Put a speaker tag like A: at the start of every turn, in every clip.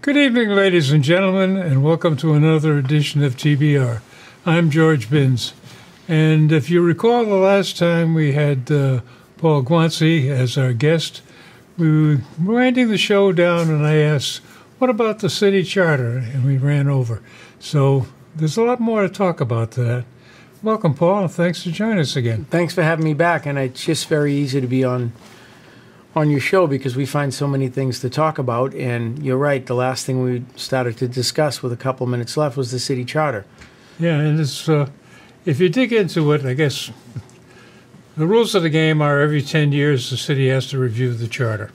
A: Good evening, ladies and gentlemen, and welcome to another edition of TBR. I'm George Binns, and if you recall the last time we had Paul Guanci as our guest, we were winding the show down, and I asked, what about the city charter? And we ran over. So there's a lot more to talk about that. Welcome, Paul, and thanks for joining us again.
B: Thanks for having me back, and it's just very easy to be on your show because we find so many things to talk about. And you're right, the last thing we started to discuss with a couple minutes left was the city charter.
A: Yeah, and it's if you dig into it, I guess the rules of the game are every 10 years the city has to review the charter,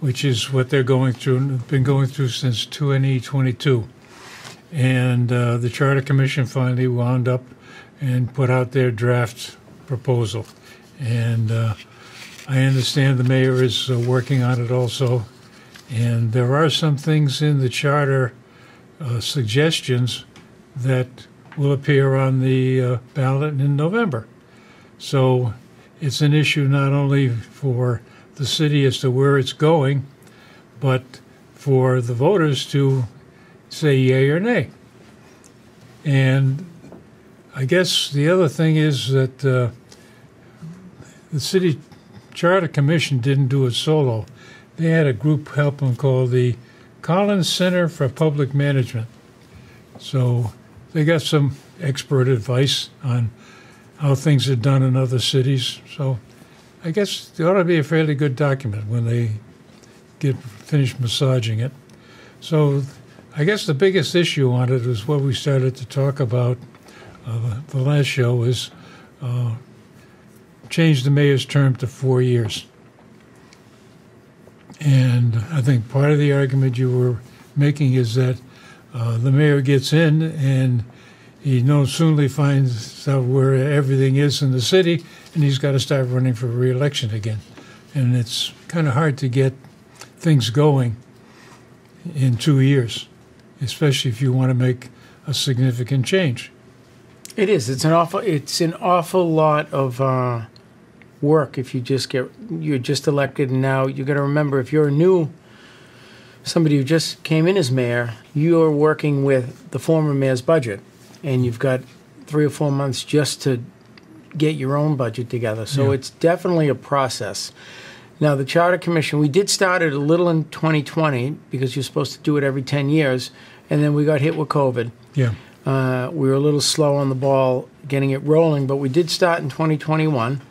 A: which is what they're going through and been going through since 2022. And the Charter Commission finally wound up and put out their draft proposal. And I understand the mayor is working on it also. And there are some things in the charter suggestions that will appear on the ballot in November. So it's an issue not only for the city as to where it's going, but for the voters to say yay or nay. And I guess the other thing is that the City Charter Commission didn't do it solo. They had a group help them called the Collins Center for Public Management. So they got some expert advice on how things are done in other cities. So I guess it ought to be a fairly good document when they get finished massaging it. So I guess the biggest issue on it is what we started to talk about the last show is change the mayor's term to 4 years. And I think part of the argument you were making is that the mayor gets in and he no sooner finds out where everything is in the city, and he's got to start running for re-election again. And it's kind of hard to get things going in 2 years, especially if you want to make a significant change.
B: It is. It's an awful lot of work if you're just elected, and now you got to remember, if you're somebody who just came in as mayor, you're working with the former mayor's budget, and you've got 3 or 4 months just to get your own budget together. So It's definitely a process. Now, the Charter Commission, we did start it a little in 2020 because you're supposed to do it every 10 years, and then we got hit with COVID.
A: Yeah.
B: We were a little slow on the ball getting it rolling, but we did start in 2021,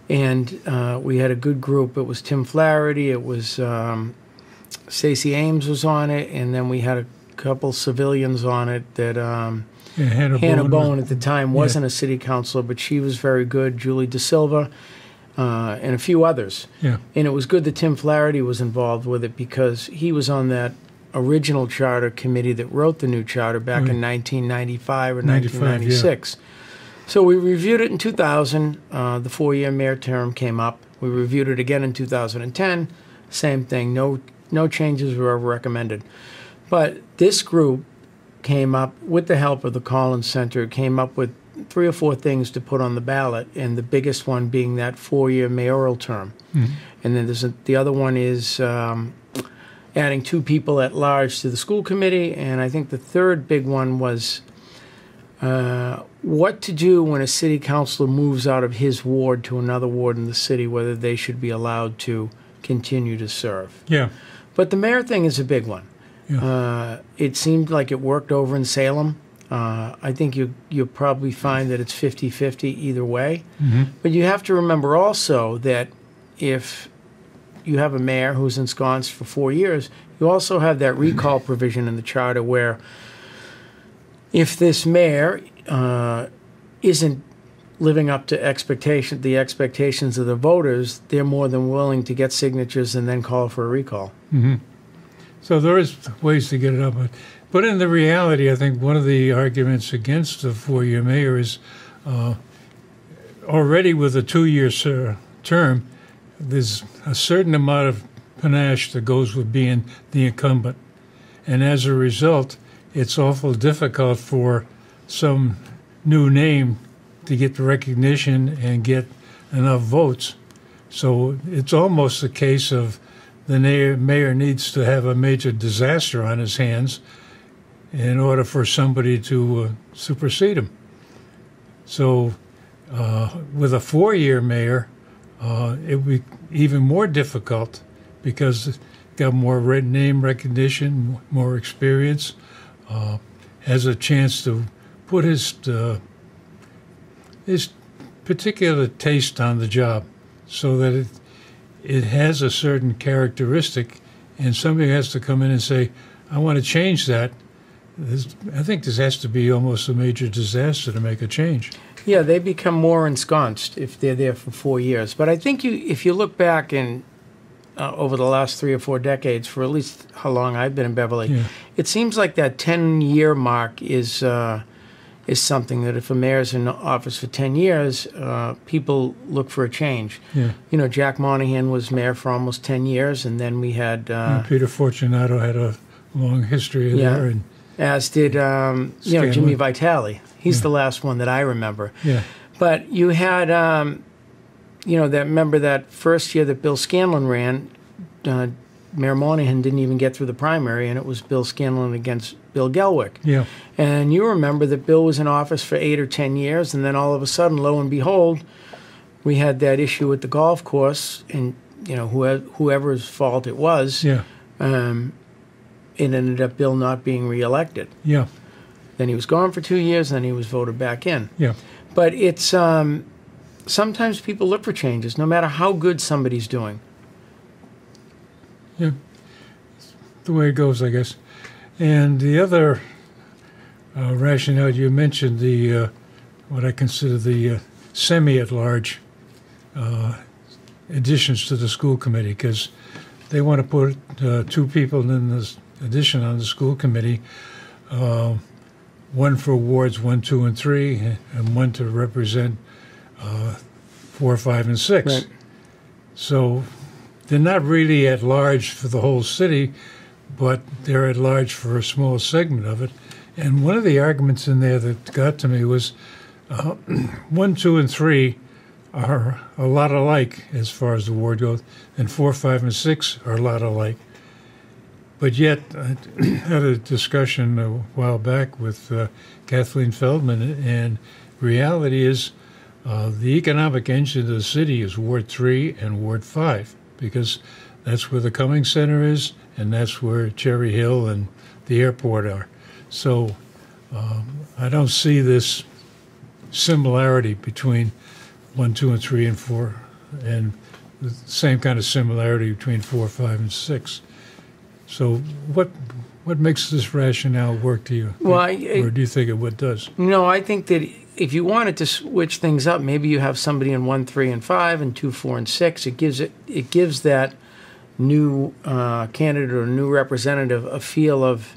B: and we had a good group. It was Tim Flaherty, it was Stacey Ames was on it, and then we had a couple civilians on it that Hannah Bowen at the time wasn't a city councilor, but she was very good, Julie De Silva, and a few others.
A: Yeah.
B: And it was good that Tim Flaherty was involved with it because he was on that original charter committee that wrote the new charter back in 1995 or 1996. Yeah. So we reviewed it in 2000. The 4-year mayor term came up. We reviewed it again in 2010. Same thing. No changes were ever recommended. But this group came up, with the help of the Collins Center, came up with 3 or 4 things to put on the ballot, and the biggest one being that 4-year mayoral term. Mm-hmm. And then the other one is adding 2 people at large to the school committee, and I think the third big one was what to do when a city councilor moves out of his ward to another ward in the city, whether they should be allowed to continue to serve.
A: Yeah.
B: But the mayor thing is a big one.
A: Yeah.
B: It seemed like it worked over in Salem. I think you'll probably find that it's 50-50 either way.
A: Mm-hmm.
B: But you have to remember also that if you have a mayor who's ensconced for 4 years, you also have that recall provision in the charter where if this mayor isn't living up to the expectations of the voters, they're more than willing to get signatures and then call for a recall.
A: Mm-hmm. So there is ways to get it up. But in the reality, I think one of the arguments against the 4-year mayor is already with a 2-year term, there's a certain amount of panache that goes with being the incumbent. And as a result, it's awful difficult for some new name to get the recognition and get enough votes. So it's almost a case of the mayor needs to have a major disaster on his hands in order for somebody to supersede him. So with a 4-year mayor, it would be even more difficult because it's got more name recognition, more experience, has a chance to put his particular taste on the job so that it has a certain characteristic, and somebody has to come in and say, I want to change that. I think this has to be almost a major disaster to make a change.
B: Yeah, they become more ensconced if they're there for 4 years. But I think if you look back in over the last 3 or 4 decades, for at least how long I've been in Beverly, it seems like that 10-year mark is something that if a mayor's in office for 10 years, people look for a change.
A: Yeah.
B: You know, Jack Monahan was mayor for almost 10 years, and then we had...
A: Peter Fortunato had a long history there. And
B: as did, Jimmy Vitale. He's the last one that I remember.
A: Yeah.
B: But you had, remember that first year that Bill Scanlon ran, Mayor Monahan didn't even get through the primary, and it was Bill Scanlon against Bill Gelwick.
A: Yeah.
B: And you remember that Bill was in office for 8 or 10 years, and then all of a sudden, lo and behold, we had that issue with the golf course, and whoever's fault it was, it ended up Bill not being reelected.
A: Yeah.
B: Then he was gone for 2 years, and then he was voted back in.
A: Yeah.
B: But it's sometimes people look for changes, no matter how good somebody's doing.
A: Yeah, the way it goes, I guess. And the other rationale, you mentioned the what I consider the semi-at-large additions to the school committee, because they want to put 2 people in this addition on the school committee, one for wards 1, 2, and 3, and one to represent 4, 5, and 6.
B: Right.
A: So they're not really at large for the whole city, but they're at large for a small segment of it. And one of the arguments in there that got to me was 1, 2, and 3 are a lot alike as far as the ward goes, and 4, 5, and 6 are a lot alike. But yet, I had a discussion a while back with Kathleen Feldman, and reality is the economic engine of the city is Ward 3 and Ward 5, because that's where the Cummings Center is, and that's where Cherry Hill and the airport are. So I don't see this similarity between 1, 2, and 3, and 4, and the same kind of similarity between 4, 5, and 6. So what makes this rationale work to you?
B: Well,
A: or do you think it does?
B: No, I think that if you wanted to switch things up, maybe you have somebody in 1, 3, and 5, and 2, 4, and 6. It gives that new candidate or new representative a feel of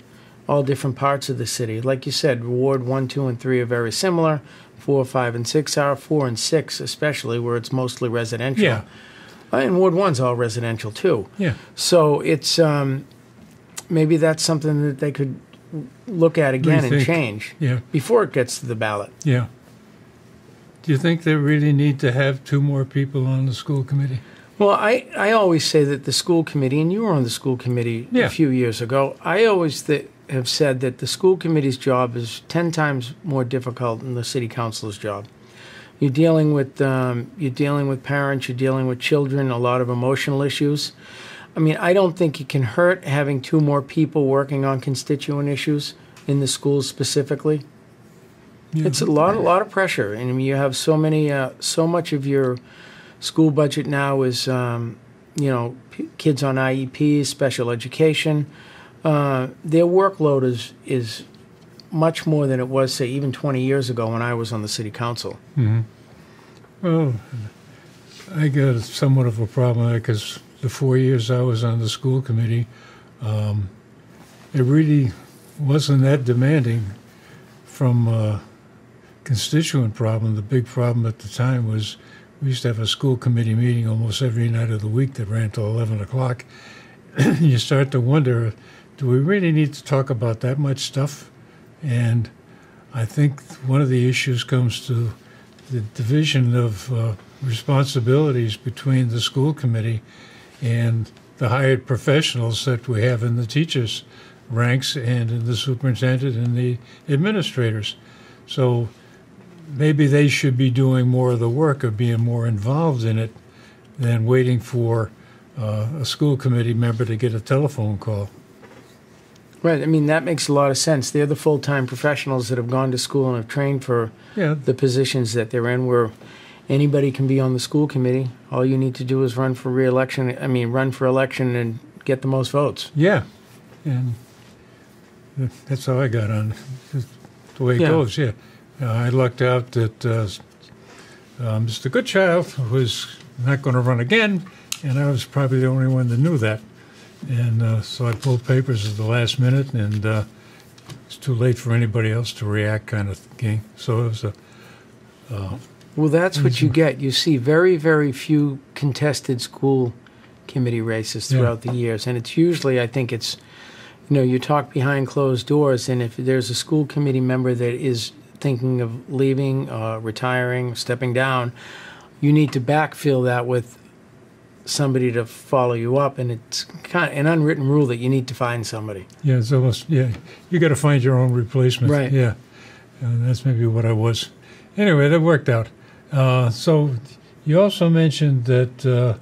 B: all different parts of the city. Like you said, Ward 1, 2, and 3 are very similar. 4, 5, and 6 are. 4 and 6, especially where it's mostly residential.
A: Yeah.
B: And Ward 1's all residential too.
A: Yeah.
B: So it's maybe that's something that they could look at again and change before it gets to the ballot.
A: Yeah. Do you think they really need to have 2 more people on the school committee?
B: Well, I always say that the school committee, and you were on the school committee a few years ago, I always have said that the school committee's job is 10 times more difficult than the city council's job. You're dealing with parents, you're dealing with children, a lot of emotional issues. I mean, I don't think it can hurt having 2 more people working on constituent issues in the schools specifically. Yeah. It's a lot of pressure, and I mean, you have so much of your school budget now is, kids on IEPs, special education. Their workload is much more than it was, say, even 20 years ago when I was on the city council.
A: Mm-hmm. Well, I got somewhat of a problem there because the 4 years I was on the school committee, it really wasn't that demanding from a constituent problem. The big problem at the time was we used to have a school committee meeting almost every night of the week that ran till 11 o'clock. You start to wonder, do we really need to talk about that much stuff? And I think one of the issues comes to the division of responsibilities between the school committee and the hired professionals that we have in the teachers' ranks and in the superintendent and the administrators. So maybe they should be doing more of the work of being more involved in it than waiting for a school committee member to get a telephone call.
B: Right. I mean, that makes a lot of sense. They're the full-time professionals that have gone to school and have trained for the positions that they're in, where anybody can be on the school committee. All you need to do is run for re-election. I mean, run for election and get the most votes.
A: Yeah. And that's how I got on. Just the way it goes, yeah. I lucked out that Mr. Goodchild was not going to run again, and I was probably the only one that knew that. And so I pulled papers at the last minute, and it's too late for anybody else to react kind of thing. So it was a...
B: well, that's what you get. You see very, very few contested school committee races throughout the years. And it's usually, I think it's, you talk behind closed doors, and if there's a school committee member that is thinking of leaving, retiring, stepping down, you need to backfill that with somebody to follow you up, and it's kind of an unwritten rule that you need to find somebody.
A: Yeah, it's almost, you got to find your own replacement.
B: Right.
A: Yeah, and that's maybe what I was. Anyway, that worked out. So you also mentioned that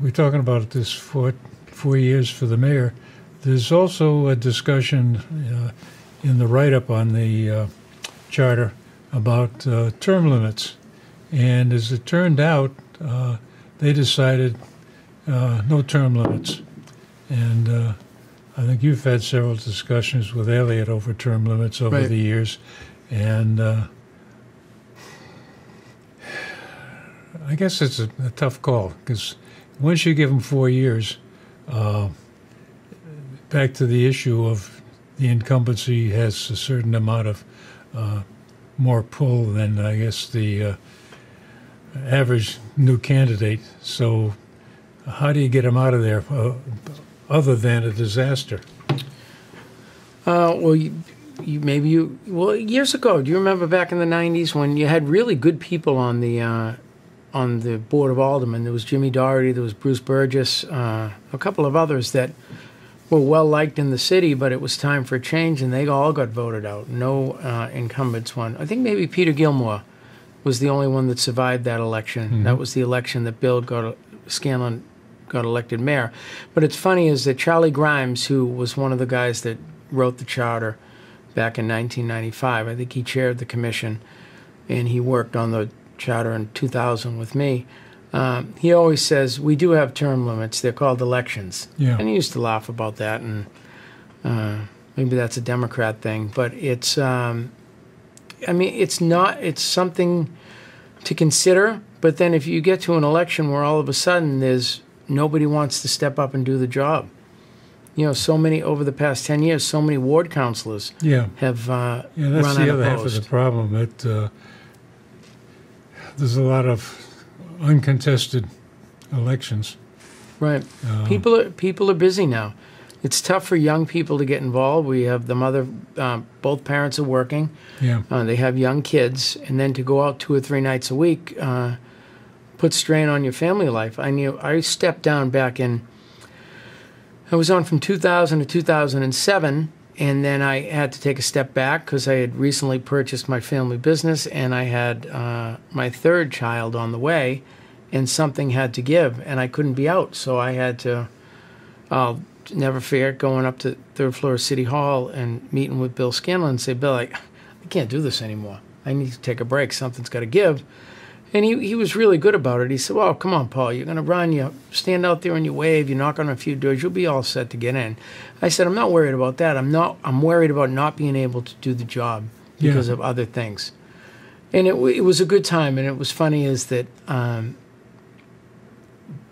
A: we're talking about this 4 years for the mayor. There's also a discussion in the write-up on the charter about term limits. And as it turned out, they decided no term limits. And I think you've had several discussions with Elliot over term limits over the years. And I guess it's a tough call, because once you give them 4 years, back to the issue of the incumbency has a certain amount of more pull than, I guess, the average new candidate. So how do you get them out of there other than a disaster?
B: Well, years ago, do you remember back in the 90s when you had really good people on the Board of Aldermen? There was Jimmy Doherty, there was Bruce Burgess, a couple of others that were well-liked in the city, but it was time for a change, and they all got voted out. No incumbents won. I think maybe Peter Gilmore was the only one that survived that election. Mm-hmm. That was the election that Scanlon got elected mayor. But it's funny is that Charlie Grimes, who was one of the guys that wrote the charter back in 1995, I think he chaired the commission, and he worked on the charter in 2000 with me. He always says, we do have term limits. They're called elections.
A: Yeah.
B: And he used to laugh about that, and maybe that's a Democrat thing. But it's, it's something to consider. But then if you get to an election where all of a sudden nobody wants to step up and do the job. So many, over the past 10 years, so many ward councilors have run unopposed.
A: That's the other half of the problem. There's a lot of uncontested elections.
B: Right. People are busy now. It's tough for young people to get involved. We have the mother, both parents are working.
A: Yeah.
B: They have young kids, and then to go out 2 or 3 nights a week puts strain on your family life. I stepped down back in. I was on from 2000 to 2007. And then I had to take a step back because I had recently purchased my family business, and I had my 3rd child on the way, and something had to give, and I couldn't be out. So I had to, I'll never forget going up to 3rd floor of City Hall and meeting with Bill Scanlon and say, Bill, I can't do this anymore. I need to take a break. Something's got to give. And he was really good about it. He said, well, come on, Paul, you're going to run. You stand out there and you wave. You knock on a few doors. You'll be all set to get in. I said, I'm not worried about that. I'm worried about not being able to do the job because of other things. And it was a good time. And it was funny is that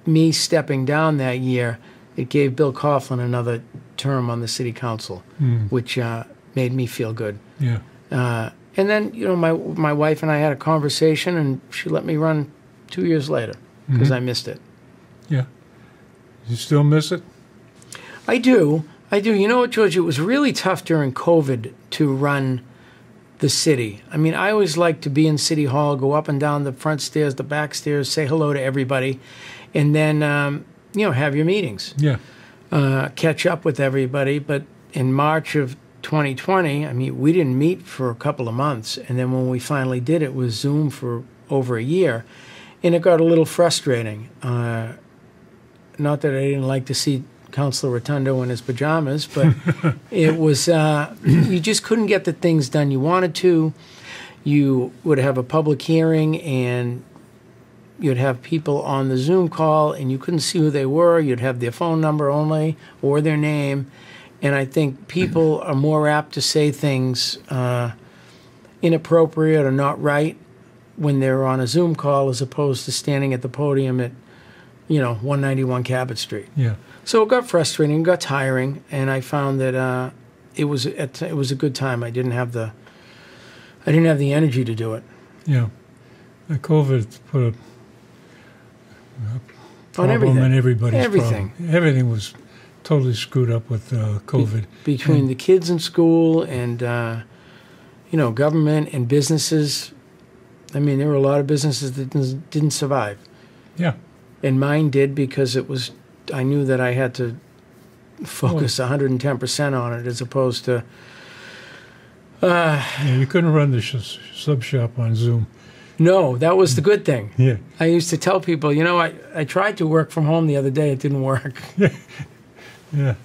B: me stepping down that year, it gave Bill Coughlin another term on the city council, which made me feel good.
A: Yeah.
B: And then, my wife and I had a conversation, and she let me run 2 years later because I missed it.
A: Yeah. You still miss it?
B: I do. You know what, George? It was really tough during COVID to run the city. I mean, I always liked to be in City Hall, go up and down the front stairs, the back stairs, say hello to everybody. And then have your meetings,
A: Yeah.
B: catch up with everybody. But in March of 2020, I mean, we didn't meet for a couple of months. And then when we finally did, it was Zoom for over a year. And it got a little frustrating. Not that I didn't like to see Councilor Rotundo in his pajamas, but it was, you just couldn't get the things done you wanted to. You would have a public hearing and you'd have people on the Zoom call and you couldn't see who they were. You'd have their phone number only or their name. And I think people are more apt to say things inappropriate or not right when they're on a Zoom call as opposed to standing at the podium at 191 Cabot Street.
A: Yeah.
B: So it got frustrating, it got tiring, and I found that it was a good time. I didn't have the energy to do it.
A: Yeah. The COVID put a problem
B: On everything.
A: in everybody's
B: Everything.
A: problem. Everything was totally screwed up with COVID.
B: Between the kids in school and government and businesses. I mean, there were a lot of businesses that didn't survive.
A: Yeah.
B: And mine did because I knew that I had to focus 110% on it as opposed to...
A: You couldn't run the sub shop on Zoom.
B: No, that was the good thing.
A: Yeah.
B: I used to tell people, I tried to work from home the other day. It didn't work.
A: Yeah.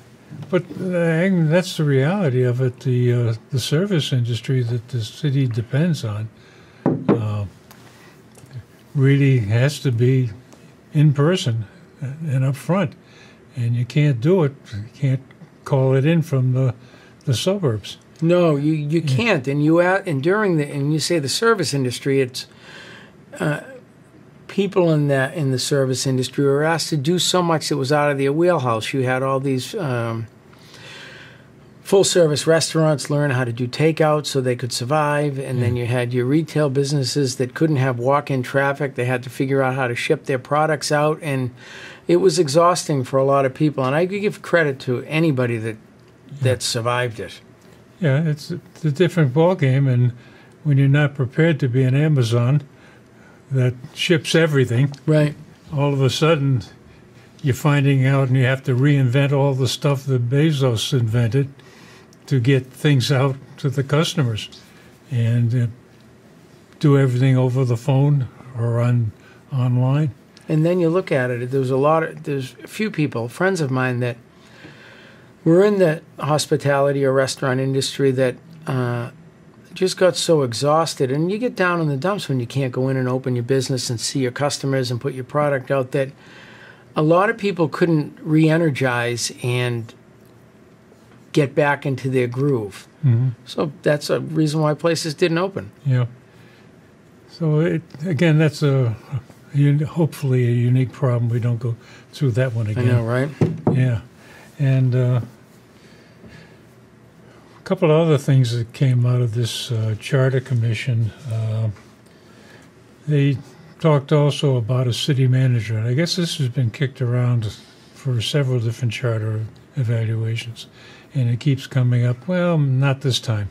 A: But that's the reality of it. The service industry that the city depends on really has to be in person and up front, and you can't do it. You can't call it in from the suburbs.
B: No, you can't. And you say the service industry, it's people in the service industry were asked to do so much that was out of their wheelhouse. You had all these full-service restaurants learn how to do takeout so they could survive, and then you had your retail businesses that couldn't have walk-in traffic. They had to figure out how to ship their products out, and it was exhausting for a lot of people. And I could give credit to anybody that survived it.
A: Yeah, it's a different ballgame, and when you're not prepared to be an Amazon that ships everything,
B: right?
A: All of a sudden you're finding out and you have to reinvent all the stuff that Bezos invented to get things out to the customers, and do everything over the phone or online.
B: And then you look at it, there's a few people, friends of mine, that were in the hospitality or restaurant industry that just got so exhausted. And you get down in the dumps when you can't go in and open your business and see your customers and put your product out, that a lot of people couldn't re-energize and get back into their groove.
A: Mm-hmm.
B: So that's a reason why places didn't open.
A: Yeah. So again, that's hopefully a unique problem. We don't go through that one again.
B: I know, right?
A: Yeah. And a couple of other things that came out of this charter commission. They talked also about a city manager. And I guess this has been kicked around for several different charter evaluations. And it keeps coming up, well, not this time.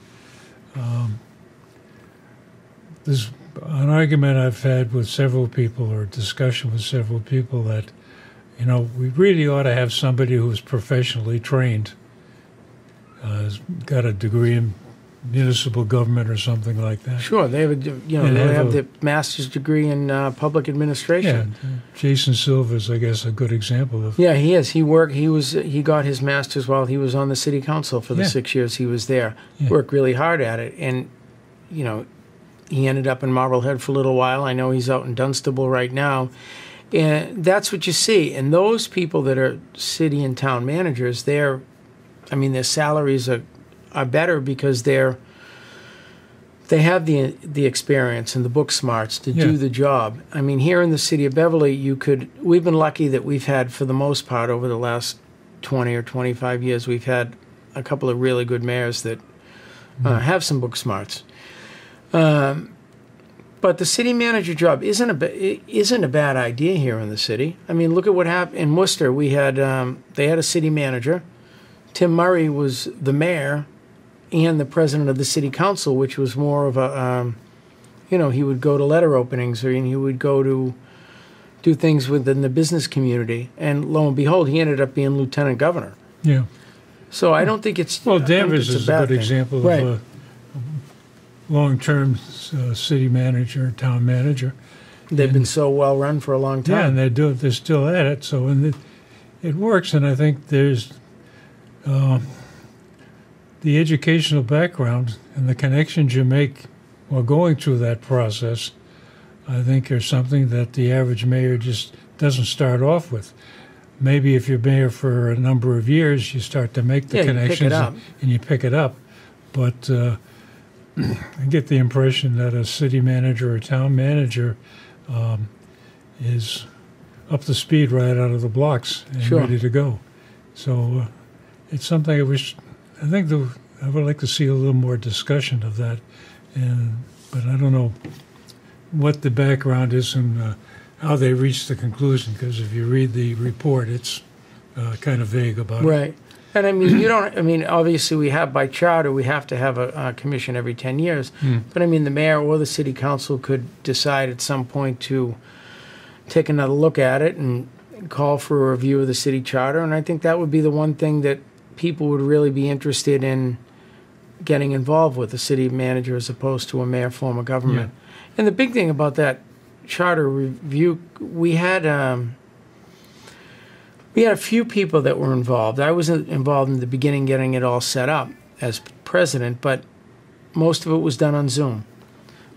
A: There's an argument I've had with several people, or a discussion with several people, that, we really ought to have somebody who's professionally trained, has got a degree in municipal government or something like that.
B: Sure, they have they have the master's degree in public administration.
A: Yeah, Jason Silver's, I guess, a good example of.
B: Yeah, he is. He got his master's while he was on the city council for the 6 years he was there.
A: Yeah.
B: Worked really hard at it, and he ended up in Marblehead for a little while. I know he's out in Dunstable right now, and that's what you see. And those people that are city and town managers, their salaries are better because they have the experience and the book smarts to do the job. I mean, here in the city of Beverly, we've been lucky that we've had, for the most part, over the last 20 or 25 years, we've had a couple of really good mayors that have some book smarts. But the city manager job isn't a bad idea here in the city. I mean, look at what happened in Worcester. We had they had a city manager. Tim Murray was the mayor and the president of the city council, which was more of a, he would go to letter openings, or he would go to do things within the business community. And lo and behold, he ended up being lieutenant governor.
A: Yeah.
B: So I don't think it's...
A: Well, Danvers is a good
B: thing.
A: example
B: Right.
A: of a long-term city manager, town manager.
B: They've been so well run for a long time.
A: Yeah, and they're still at it. So it works, and I think there's the educational background and the connections you make while going through that process, I think are something that the average mayor just doesn't start off with. Maybe if you're mayor for a number of years, you start to make the connections and you pick it up. But I get the impression that a city manager or town manager is up to speed right out of the blocks and ready to go. So it's something I think I would like to see a little more discussion of that. But I don't know what the background is and how they reached the conclusion, because if you read the report, it's kind of vague about it.
B: Right. And I mean, obviously we have, by charter, we have to have a commission every 10 years. But I mean, the mayor or the city council could decide at some point to take another look at it and call for a review of the city charter. And I think that would be the one thing that people would really be interested in getting involved with, the city manager as opposed to a mayor form of government. Yeah. And the big thing about that charter review, we had a few people that were involved. I wasn't involved in the beginning getting it all set up as president, but most of it was done on Zoom.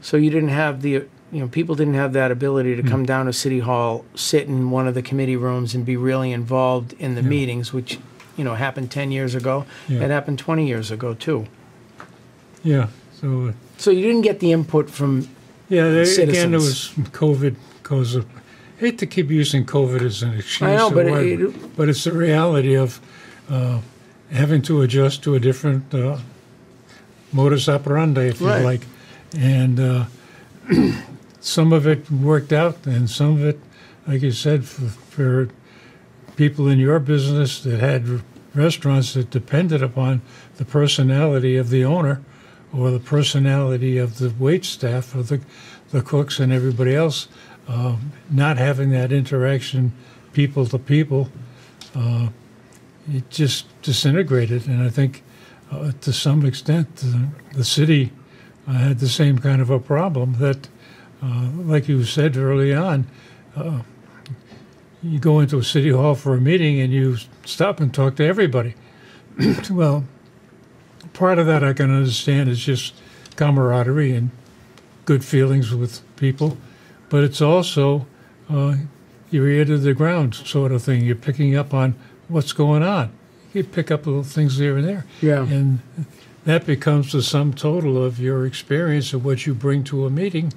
B: So you didn't have people didn't have that ability to come down to City Hall, sit in one of the committee rooms and be really involved in the meetings, which, happened 10 years ago.
A: Yeah.
B: It happened 20 years ago, too.
A: Yeah. So
B: you didn't get the input from citizens.
A: Again, it was COVID I hate to keep using COVID as an excuse.
B: I know,
A: but it's the reality of having to adjust to a different modus operandi, if you like. And some of it worked out, and some of it, like you said, for people in your business that had restaurants that depended upon the personality of the owner or the personality of the wait staff or the cooks and everybody else, not having that interaction people to people, it just disintegrated. And I think to some extent the city had the same kind of a problem that, like you said early on, you go into a city hall for a meeting and you stop and talk to everybody. Well, part of that I can understand is just camaraderie and good feelings with people, but it's also your ear to the ground sort of thing. You're picking up on what's going on. You pick up little things there and there.
B: Yeah.
A: And that becomes the sum total of your experience of what you bring to a meeting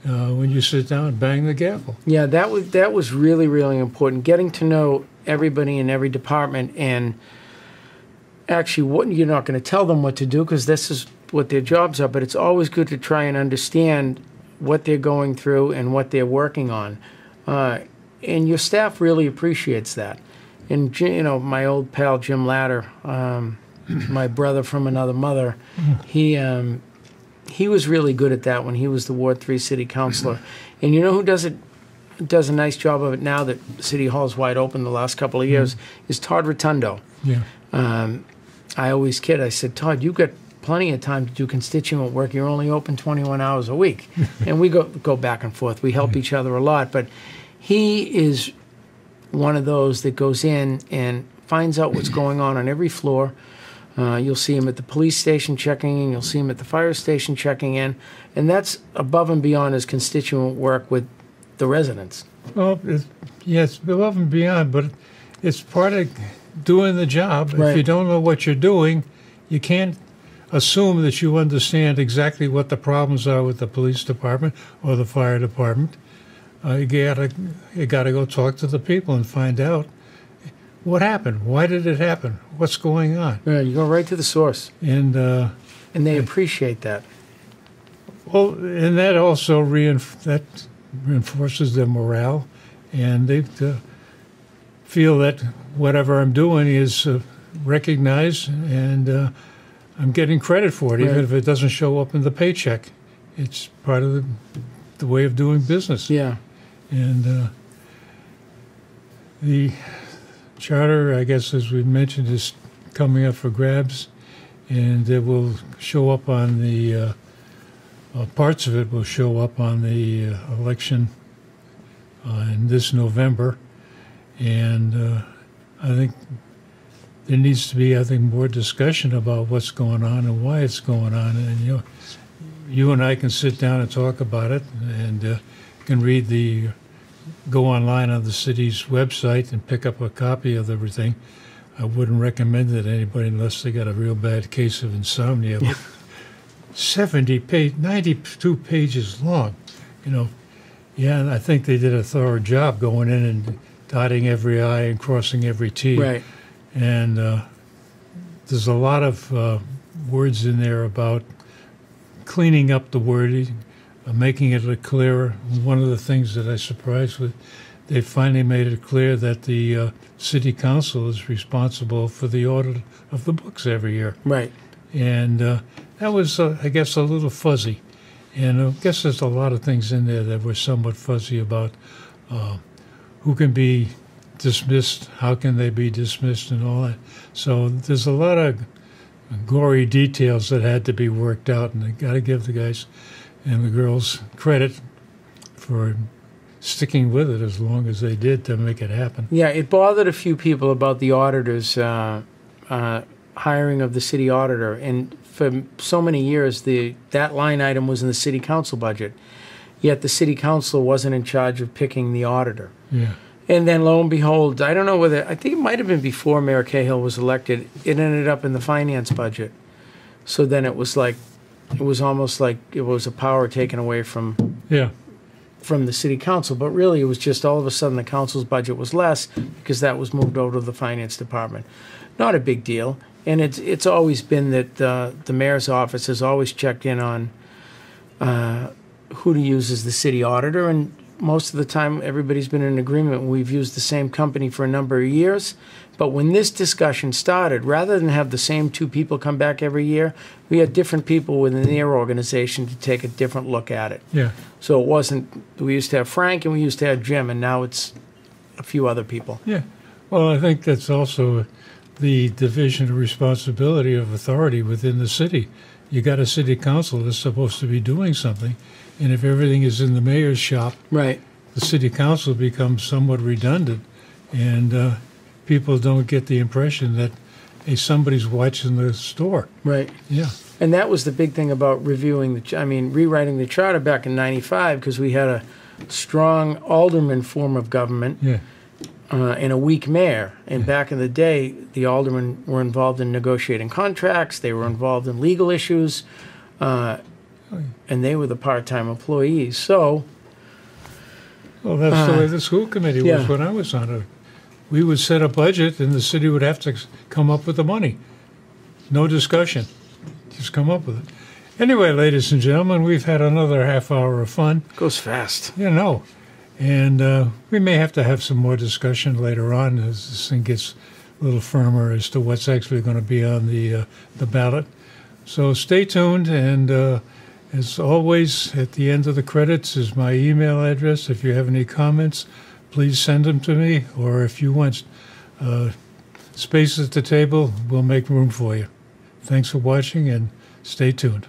A: when you sit down and bang the gavel.
B: Yeah, that was really, really important. Getting to know everybody in every department, and actually you're not going to tell them what to do because this is what their jobs are, but it's always good to try and understand what they're going through and what they're working on. And your staff really appreciates that. And, my old pal Jim Latter, my brother from another mother, he was really good at that when he was the Ward 3 city councilor. And you know who does a nice job of it now that City Hall's wide open the last couple of years is Todd Rotundo.
A: Yeah.
B: I always kid. I said, Todd, you've got plenty of time to do constituent work. You're only open 21 hours a week. And we go back and forth. We help each other a lot. But he is one of those that goes in and finds out what's going on every floor. You'll see him at the police station checking in. You'll see him at the fire station checking in. And that's above and beyond his constituent work with the residents.
A: Well, it's above and beyond, but it's part of doing the job.
B: Right.
A: If you don't know what you're doing, you can't assume that you understand exactly what the problems are with the police department or the fire department. You gotta go talk to the people and find out what happened. Why did it happen? What's going on?
B: Yeah, you go right to the source,
A: and
B: they appreciate that.
A: Well, and that also reinforces their morale, and they feel that whatever I'm doing is recognized, and I'm getting credit for it, even if it doesn't show up in the paycheck. It's part of the way of doing business.
B: Yeah.
A: And The charter, I guess, as we mentioned, is coming up for grabs, and it will show up on the parts of it will show up on the election in this November, and I think there needs to be, more discussion about what's going on and why it's going on, and you and I can sit down and talk about it, and can go online on the city's website and pick up a copy of everything. I wouldn't recommend it to anybody unless they got a real bad case of insomnia. But 92 pages long, Yeah, and I think they did a thorough job going in and dotting every I and crossing every T.
B: Right.
A: And there's a lot of words in there about cleaning up the wording, making it clearer. One of the things that I was surprised with, they finally made it clear that the city council is responsible for the audit of the books every year.
B: Right.
A: And that was, I guess, a little fuzzy. And I guess there's a lot of things in there that were somewhat fuzzy about who can be dismissed, how can they be dismissed, and all that. So there's a lot of gory details that had to be worked out, and I got to give the guys and the girls credit for sticking with it as long as they did to make it happen.
B: Yeah, it bothered a few people about the auditor's hiring of the city auditor, and for so many years that line item was in the city council budget, yet the city council wasn't in charge of picking the auditor.
A: Yeah.
B: And then lo and behold, I don't know whether, I think it might have been before Mayor Cahill was elected, it ended up in the finance budget. So then it was almost like it was a power taken away from the city council. But really it was just all of a sudden the council's budget was less because that was moved over to the finance department. Not a big deal. And it's always been that the mayor's office has always checked in on who to use as the city auditor, and most of the time everybody's been in agreement. We've used the same company for a number of years, but when this discussion started, rather than have the same two people come back every year, we had different people within their organization to take a different look at it.
A: Yeah.
B: So it wasn't, we used to have Frank and we used to have Jim, and now it's a few other people.
A: Yeah. Well, I think that's also the division of responsibility of authority within the city. You got a city council that's supposed to be doing something, and if everything is in the mayor's shop,
B: right,
A: the city council becomes somewhat redundant, and people don't get the impression that, hey, somebody's watching the store.
B: Right.
A: Yeah.
B: And that was the big thing about rewriting the charter back in '95, because we had a strong alderman form of government.
A: Yeah.
B: And a weak mayor. And back in the day, the aldermen were involved in negotiating contracts. They were involved in legal issues, and they were the part-time employees. So,
A: well, that's the way the school committee was when I was on it. We would set a budget, and the city would have to come up with the money. No discussion, just come up with it. Anyway, ladies and gentlemen, we've had another half hour of fun.
B: Goes fast.
A: And we may have to have some more discussion later on as this thing gets a little firmer as to what's actually going to be on the ballot. So stay tuned, and as always, at the end of the credits is my email address. If you have any comments, please send them to me, or if you want space at the table, we'll make room for you. Thanks for watching, and stay tuned.